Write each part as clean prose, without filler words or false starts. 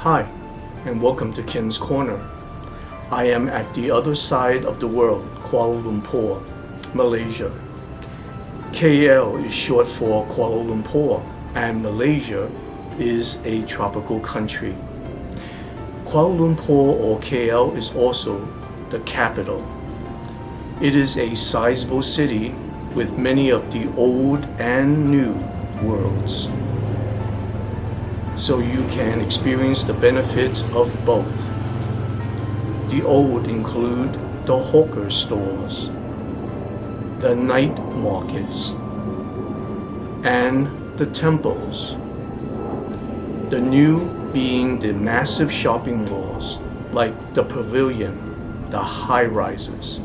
Hi, and welcome to Ken's Corner. I am at the other side of the world, Kuala Lumpur, Malaysia. KL is short for Kuala Lumpur, and Malaysia is a tropical country. Kuala Lumpur, or KL, is also the capital. It is a sizable city with many of the old and new worlds. So you can experience the benefits of both. The old include the hawker stores, the night markets, and the temples. The new being the massive shopping malls like the Pavilion, the high-rises,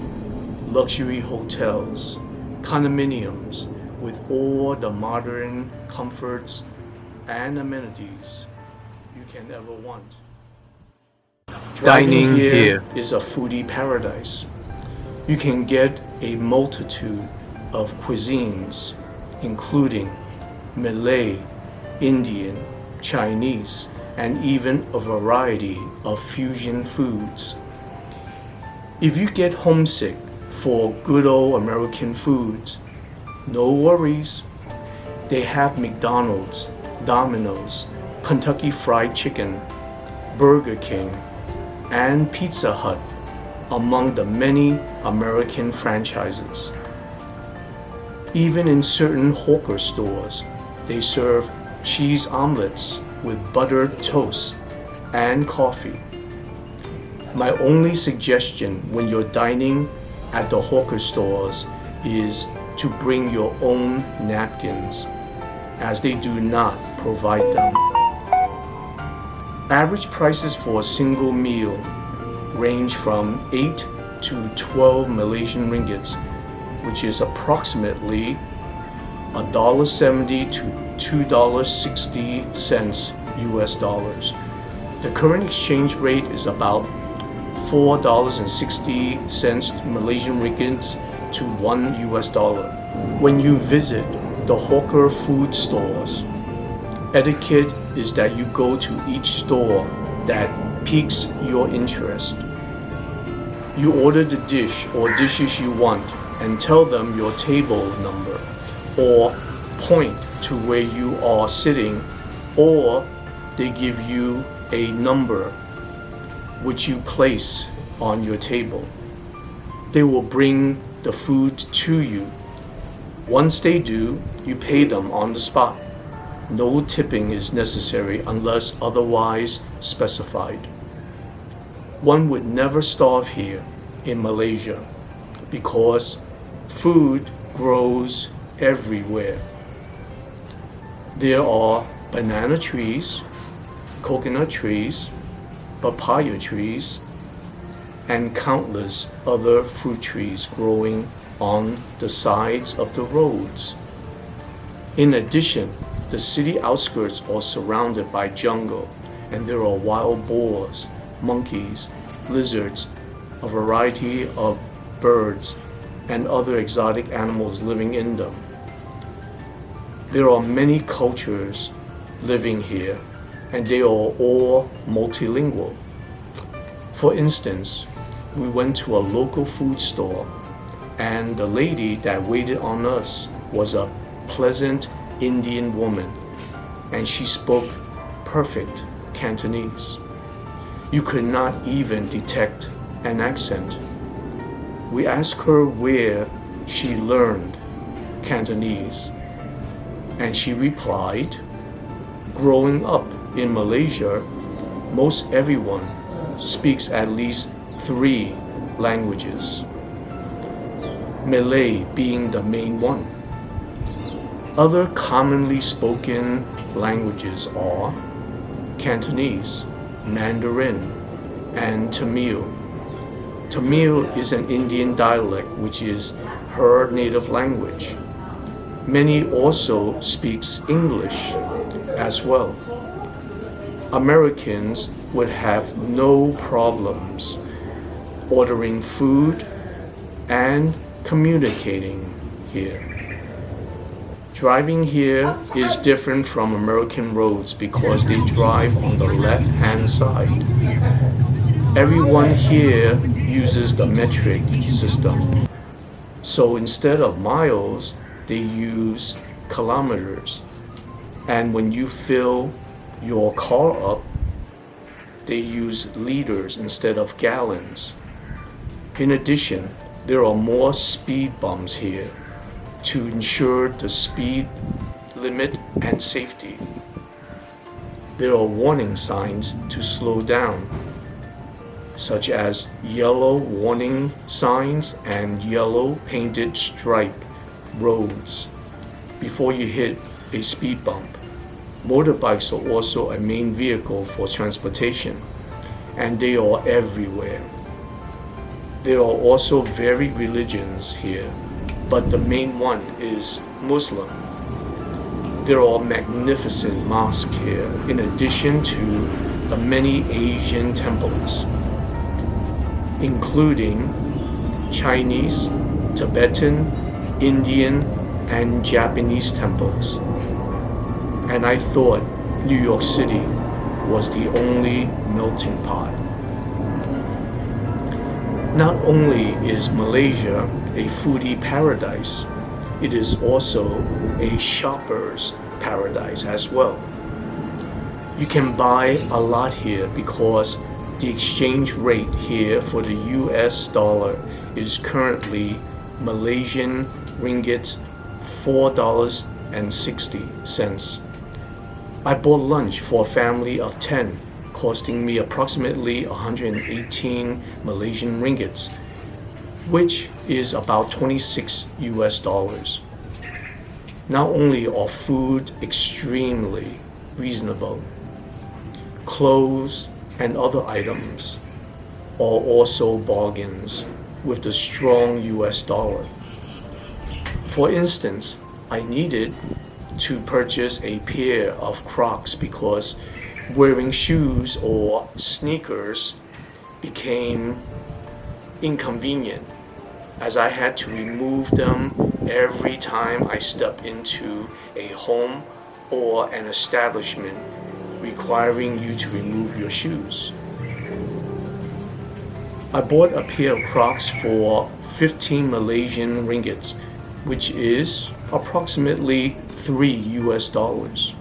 luxury hotels, condominiums with all the modern comforts and amenities you can ever want. Dining here is a foodie paradise. You can get a multitude of cuisines, including Malay, Indian, Chinese, and even a variety of fusion foods. If you get homesick for good old American foods, no worries. They have McDonald's, Domino's, Kentucky Fried Chicken, Burger King, and Pizza Hut among the many American franchises. Even in certain hawker stores, they serve cheese omelets with buttered toast and coffee. My only suggestion when you're dining at the hawker stores is to bring your own napkins, as they do not provide them. Average prices for a single meal range from 8 to 12 Malaysian ringgits, which is approximately $1.70 to $2.60 US dollars. The current exchange rate is about $4.60 Malaysian ringgits to $1 US dollar. When you visit the hawker food stores, etiquette is that you go to each store that piques your interest. You order the dish or dishes you want and tell them your table number, or point to where you are sitting, or they give you a number which you place on your table. They will bring the food to you. Once they do, you pay them on the spot. No tipping is necessary unless otherwise specified. One would never starve here in Malaysia because food grows everywhere. There are banana trees, coconut trees, papaya trees, and countless other fruit trees growing on the sides of the roads. In addition, the city outskirts are surrounded by jungle, and there are wild boars, monkeys, lizards, a variety of birds, and other exotic animals living in them. There are many cultures living here, and they are all multilingual. For instance, we went to a local food store, and the lady that waited on us was a pleasant Indian woman, and she spoke perfect Cantonese. You could not even detect an accent. We asked her where she learned Cantonese, and she replied, "Growing up in Malaysia, most everyone speaks at least 3 languages, Malay being the main one. Other commonly spoken languages are Cantonese, Mandarin, and Tamil. Tamil is an Indian dialect which is her native language. Many also speaks English as well. Americans would have no problems ordering food and communicating here. Driving here is different from American roads because they drive on the left-hand side. Everyone here uses the metric system. So instead of miles, they use kilometers. And when you fill your car up, they use liters instead of gallons. In addition, there are more speed bumps here to ensure the speed limit and safety. There are warning signs to slow down, such as yellow warning signs and yellow painted stripe roads before you hit a speed bump. Motorbikes are also a main vehicle for transportation, and they are everywhere. There are also varied religions here, but the main one is Muslim. There are magnificent mosques here, in addition to the many Asian temples, including Chinese, Tibetan, Indian, and Japanese temples. And I thought New York City was the only melting pot. Not only is Malaysia a foodie paradise, it is also a shopper's paradise as well. You can buy a lot here because the exchange rate here for the US dollar is currently Malaysian ringgit $4.60. I bought lunch for a family of 10, costing me approximately 118 Malaysian ringgits, which is about 26 US dollars. Not only are food extremely reasonable, clothes and other items are also bargains with the strong US dollar. For instance, I needed to purchase a pair of Crocs because wearing shoes or sneakers became inconvenient, as I had to remove them every time I stepped into a home or an establishment requiring you to remove your shoes. I bought a pair of Crocs for 15 Malaysian ringgits, which is approximately 3 US dollars.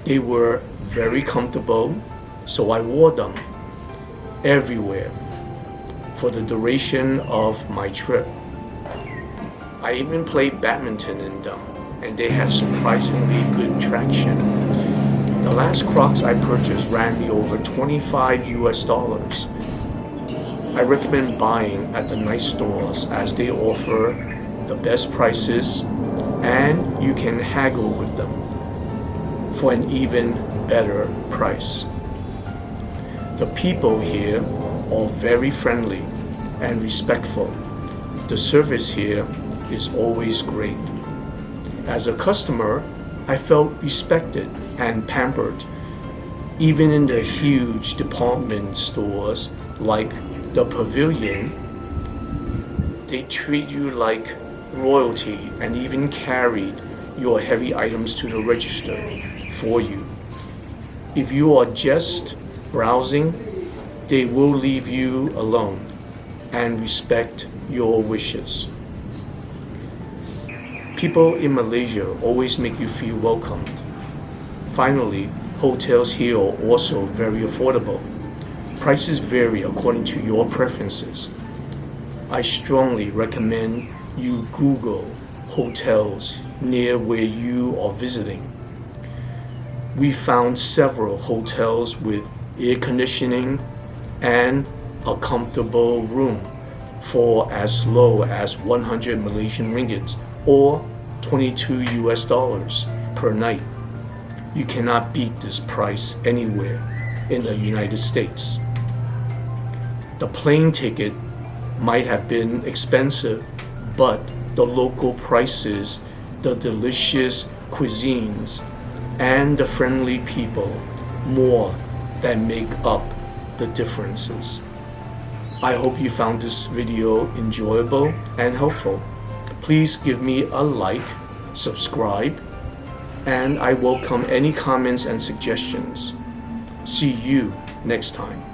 They were very comfortable, so I wore them everywhere for the duration of my trip. I even played badminton in them, and they had surprisingly good traction. The last Crocs I purchased ran me over 25 US dollars. I recommend buying at the nice stores as they offer the best prices and you can haggle with them for an even better price. The people here are very friendly and respectful. The service here is always great. As a customer, I felt respected and pampered. Even in the huge department stores like the Pavilion, they treat you like royalty and even carried your heavy items to the register for you. If you are just browsing, they will leave you alone and respect your wishes. People in Malaysia always make you feel welcomed. Finally, hotels here are also very affordable. Prices vary according to your preferences. I strongly recommend you Google hotels near where you are visiting. We found several hotels with air conditioning and a comfortable room for as low as 100 Malaysian ringgit or 22 US dollars per night. You cannot beat this price anywhere in the United States. The plane ticket might have been expensive, but the local prices, the delicious cuisines, and the friendly people more than make up the differences. I hope you found this video enjoyable and helpful. Please give me a like subscribe, and I welcome any comments and suggestions. See you next time.